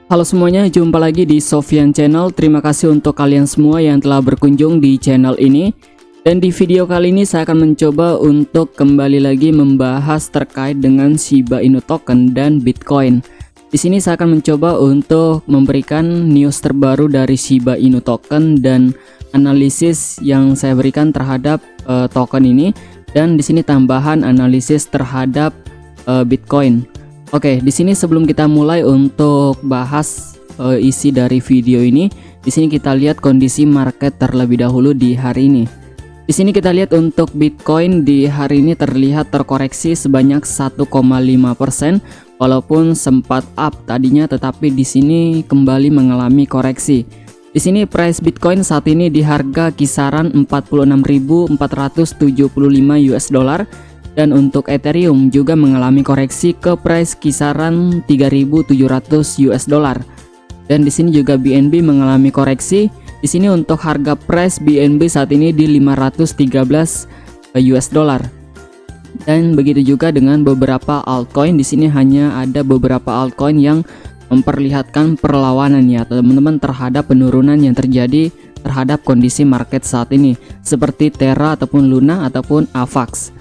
Halo semuanya, jumpa lagi di Sofyan Channel. Terima kasih untuk kalian semua yang telah berkunjung di channel ini. Dan di video kali ini saya akan mencoba untuk kembali lagi membahas terkait dengan Shiba Inu token dan Bitcoin. Di sini saya akan mencoba untuk memberikan news terbaru dari Shiba Inu token dan analisis yang saya berikan terhadap token ini, dan di sini tambahan analisis terhadap Bitcoin. Oke, di sini sebelum kita mulai untuk bahas isi dari video ini, di sini kita lihat kondisi market terlebih dahulu di hari ini. Di sini kita lihat untuk Bitcoin di hari ini terlihat terkoreksi sebanyak 1,5%, walaupun sempat up tadinya, tetapi di sini kembali mengalami koreksi. Di sini price Bitcoin saat ini di harga kisaran 46.475 US dollar. Dan untuk Ethereum juga mengalami koreksi ke price kisaran 3.700 US dollar. Dan di sini juga BNB mengalami koreksi. Di sini untuk harga price BNB saat ini di 513 US dollar. Dan begitu juga dengan beberapa altcoin. Di sini hanya ada beberapa altcoin yang memperlihatkan perlawanan ya teman-teman terhadap penurunan yang terjadi terhadap kondisi market saat ini, seperti Terra ataupun Luna ataupun Avax.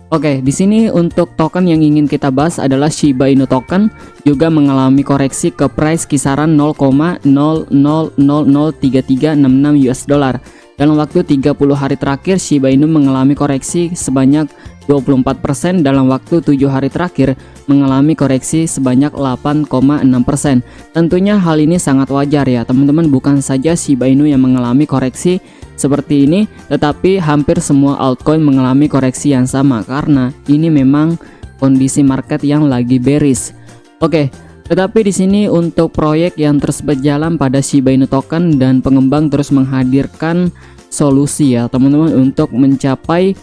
Oke, di sini untuk token yang ingin kita bahas adalah Shiba Inu token, juga mengalami koreksi ke price kisaran 0,00003366 US dollar. Dalam waktu 30 hari terakhir Shiba Inu mengalami koreksi sebanyak 24%, dalam waktu 7 hari terakhir mengalami koreksi sebanyak 8,6%. Tentunya hal ini sangat wajar ya teman-teman, bukan saja Shiba Inu yang mengalami koreksi seperti ini, tetapi hampir semua altcoin mengalami koreksi yang sama karena ini memang kondisi market yang lagi bearish. Oke, tetapi di sini untuk proyek yang terus berjalan pada Shiba Inu token dan pengembang terus menghadirkan solusi ya teman-teman untuk mencapai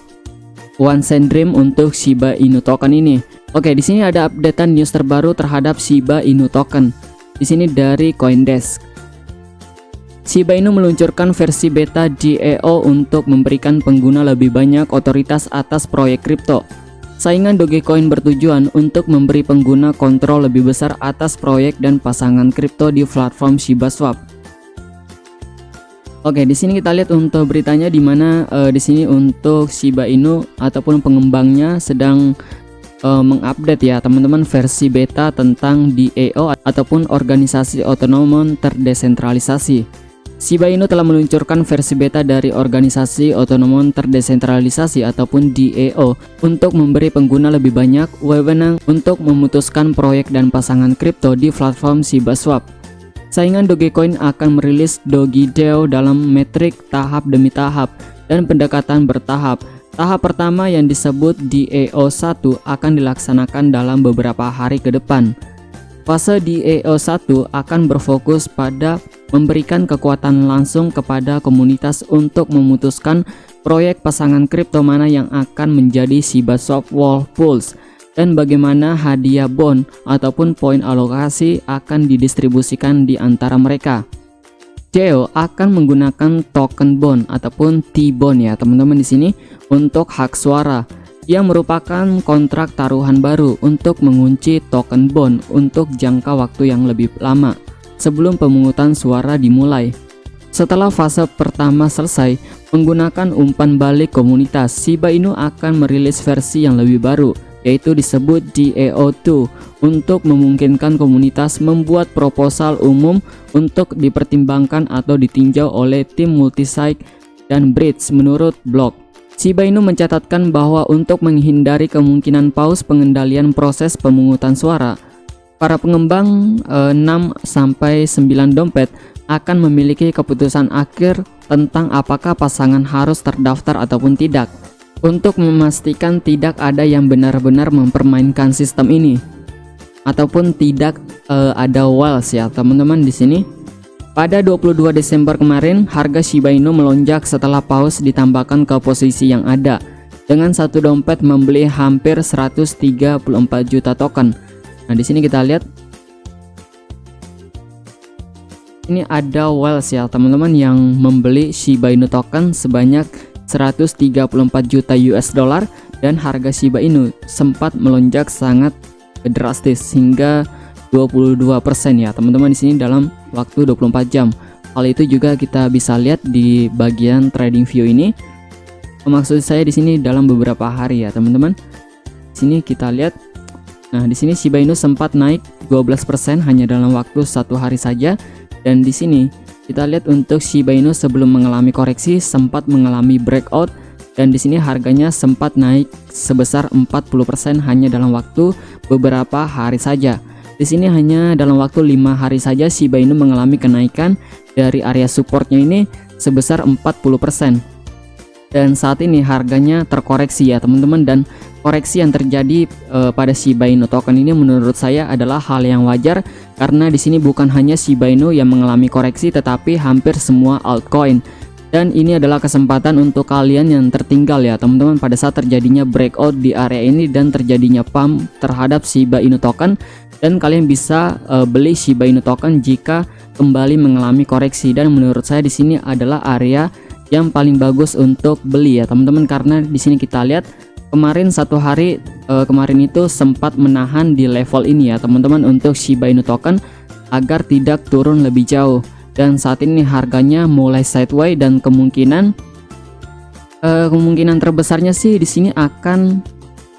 one cent dream untuk Shiba Inu token ini. Oke, di sini ada updatean news terbaru terhadap Shiba Inu token. Di sini dari CoinDesk. Shiba Inu meluncurkan versi beta DAO untuk memberikan pengguna lebih banyak otoritas atas proyek kripto. Saingan Dogecoin bertujuan untuk memberi pengguna kontrol lebih besar atas proyek dan pasangan kripto di platform ShibaSwap. Oke, di sini kita lihat untuk beritanya di mana di sini untuk Shiba Inu ataupun pengembangnya sedang mengupdate ya teman-teman versi beta tentang DAO ataupun organisasi otonom terdesentralisasi. Shiba Inu telah meluncurkan versi beta dari organisasi otonom terdesentralisasi ataupun DAO untuk memberi pengguna lebih banyak wewenang untuk memutuskan proyek dan pasangan kripto di platform ShibaSwap. Saingan Dogecoin akan merilis DogeDAO dalam metrik tahap demi tahap dan pendekatan bertahap. Tahap pertama yang disebut DAO 1 akan dilaksanakan dalam beberapa hari ke depan. Fase DAO 1 akan berfokus pada memberikan kekuatan langsung kepada komunitas untuk memutuskan proyek pasangan kripto mana yang akan menjadi ShibaSwap Wall Pools dan bagaimana hadiah bond ataupun poin alokasi akan didistribusikan di antara mereka. DAO akan menggunakan token bond ataupun T-bond ya teman-teman di sini untuk hak suara, yang merupakan kontrak taruhan baru untuk mengunci token bond untuk jangka waktu yang lebih lama sebelum pemungutan suara dimulai. Setelah fase pertama selesai menggunakan umpan balik komunitas, Shiba Inu akan merilis versi yang lebih baru, yaitu disebut DAO 2 untuk memungkinkan komunitas membuat proposal umum untuk dipertimbangkan atau ditinjau oleh tim multisig dan bridge menurut blog. Shiba Inu mencatatkan bahwa untuk menghindari kemungkinan paus pengendalian proses pemungutan suara, para pengembang 6-9 dompet akan memiliki keputusan akhir tentang apakah pasangan harus terdaftar ataupun tidak, untuk memastikan tidak ada yang benar-benar mempermainkan sistem ini ataupun tidak ada whales ya teman-teman di sini. Pada 22 Desember kemarin, harga Shiba Inu melonjak setelah paus ditambahkan ke posisi yang ada, dengan satu dompet membeli hampir 134 juta token. Nah, di sini kita lihat ini ada whales ya teman-teman yang membeli Shiba Inu token sebanyak 134 juta US dollar, dan harga Shiba Inu sempat melonjak sangat drastis hingga 22% ya teman-teman di sini dalam waktu 24 jam. Hal itu juga kita bisa lihat di bagian trading view ini. Maksud saya di sini dalam beberapa hari ya teman-teman. Sini kita lihat. Nah, di sini Shiba Inu sempat naik 12% hanya dalam waktu satu hari saja. Dan di sini kita lihat untuk Shiba Inu sebelum mengalami koreksi sempat mengalami breakout, dan di sini harganya sempat naik sebesar 40% hanya dalam waktu beberapa hari saja. Di sini hanya dalam waktu 5 hari saja Shiba Inu mengalami kenaikan dari area supportnya ini sebesar 40%. Dan saat ini harganya terkoreksi ya teman-teman, dan koreksi yang terjadi pada Shiba Inu token ini menurut saya adalah hal yang wajar, karena di sini bukan hanya Shiba Inu yang mengalami koreksi tetapi hampir semua altcoin. Dan ini adalah kesempatan untuk kalian yang tertinggal ya teman-teman pada saat terjadinya breakout di area ini dan terjadinya pump terhadap Shiba Inu token, dan kalian bisa beli Shiba Inu token jika kembali mengalami koreksi. Dan menurut saya di sini adalah area yang paling bagus untuk beli ya teman-teman, karena di sini kita lihat kemarin satu hari kemarin itu sempat menahan di level ini ya teman-teman untuk Shiba Inu token agar tidak turun lebih jauh, dan saat ini harganya mulai sideways dan kemungkinan terbesarnya sih di sini akan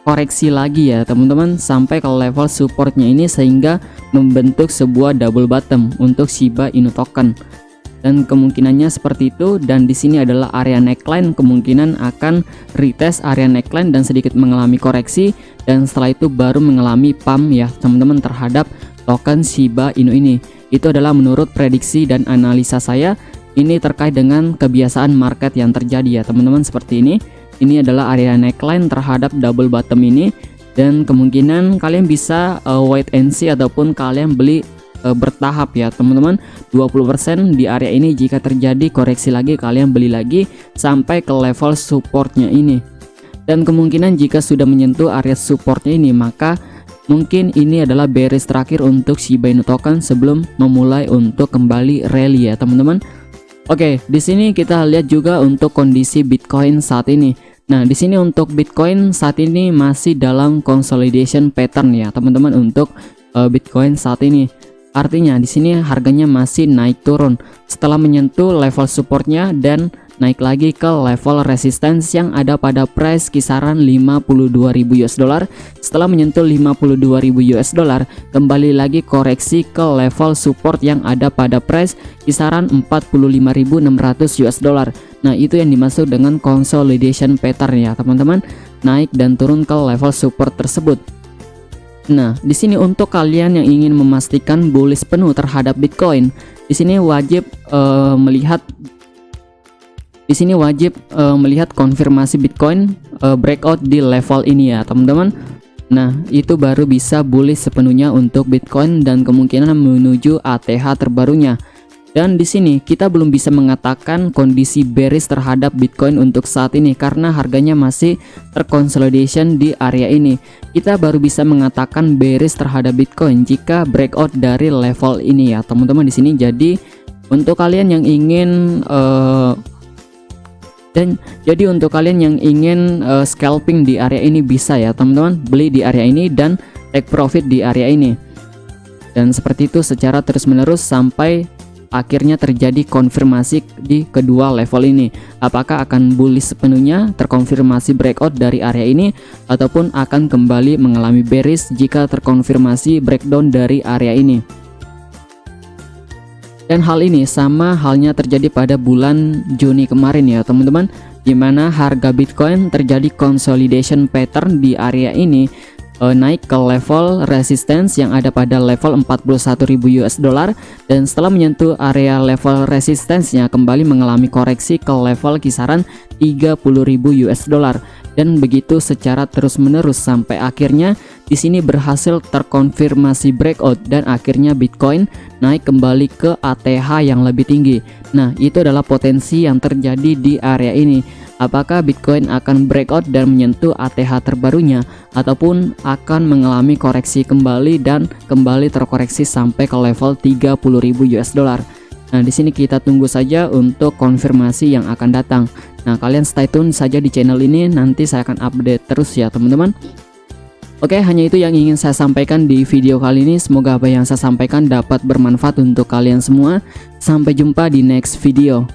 koreksi lagi ya teman-teman sampai ke level supportnya ini sehingga membentuk sebuah double bottom untuk Shiba Inu token. Dan kemungkinannya seperti itu, dan di sini adalah area neckline, kemungkinan akan retest area neckline dan sedikit mengalami koreksi, dan setelah itu baru mengalami pump ya teman-teman terhadap token Shiba Inu ini. Itu adalah menurut prediksi dan analisa saya, ini terkait dengan kebiasaan market yang terjadi ya teman-teman seperti ini. Ini adalah area neckline terhadap double bottom ini, dan kemungkinan kalian bisa wait and see ataupun kalian beli bertahap ya teman-teman, 20% di area ini. Jika terjadi koreksi lagi kalian beli lagi sampai ke level supportnya ini, dan kemungkinan jika sudah menyentuh area supportnya ini maka mungkin ini adalah bearish terakhir untuk Shiba Inu token sebelum memulai untuk kembali rally ya teman-teman. Oke, di sini kita lihat juga untuk kondisi Bitcoin saat ini. Nah, di sini untuk Bitcoin saat ini masih dalam consolidation pattern ya teman-teman untuk Bitcoin saat ini. Artinya di sini harganya masih naik turun setelah menyentuh level supportnya dan naik lagi ke level resistance yang ada pada price kisaran 52.000 US dollar. Setelah menyentuh 52.000 US dollar, kembali lagi koreksi ke level support yang ada pada price kisaran 45.600 US dollar. Nah, itu yang dimaksud dengan consolidation pattern ya teman-teman, naik dan turun ke level support tersebut. Nah, di sini untuk kalian yang ingin memastikan bullish penuh terhadap Bitcoin, di sini wajib melihat konfirmasi Bitcoin breakout di level ini ya teman-teman. Nah, itu baru bisa bullish sepenuhnya untuk Bitcoin dan kemungkinan menuju ATH terbarunya. Dan di sini kita belum bisa mengatakan kondisi bearish terhadap Bitcoin untuk saat ini karena harganya masih terconsolidation di area ini. Kita baru bisa mengatakan bearish terhadap Bitcoin jika breakout dari level ini ya teman-teman di sini. Jadi untuk kalian yang ingin scalping di area ini bisa ya teman-teman, beli di area ini dan take profit di area ini. Dan seperti itu secara terus-menerus sampai akhirnya terjadi konfirmasi di kedua level ini. Apakah akan bullish sepenuhnya terkonfirmasi breakout dari area ini ataupun akan kembali mengalami bearish jika terkonfirmasi breakdown dari area ini. Dan hal ini sama halnya terjadi pada bulan Juni kemarin ya teman-teman, dimana harga Bitcoin terjadi consolidation pattern di area ini, naik ke level resistance yang ada pada level 41.000 US dollar, dan setelah menyentuh area level resistance-nya kembali mengalami koreksi ke level kisaran 30.000 US dollar, dan begitu secara terus-menerus sampai akhirnya di sini berhasil terkonfirmasi breakout dan akhirnya Bitcoin naik kembali ke ATH yang lebih tinggi. Nah, itu adalah potensi yang terjadi di area ini. Apakah Bitcoin akan breakout dan menyentuh ATH terbarunya ataupun akan mengalami koreksi kembali dan kembali terkoreksi sampai ke level 30.000 US dollar. Nah, di sini kita tunggu saja untuk konfirmasi yang akan datang. Nah, kalian stay tune saja di channel ini, nanti saya akan update terus ya teman-teman. Oke, hanya itu yang ingin saya sampaikan di video kali ini. Semoga apa yang saya sampaikan dapat bermanfaat untuk kalian semua. Sampai jumpa di next video.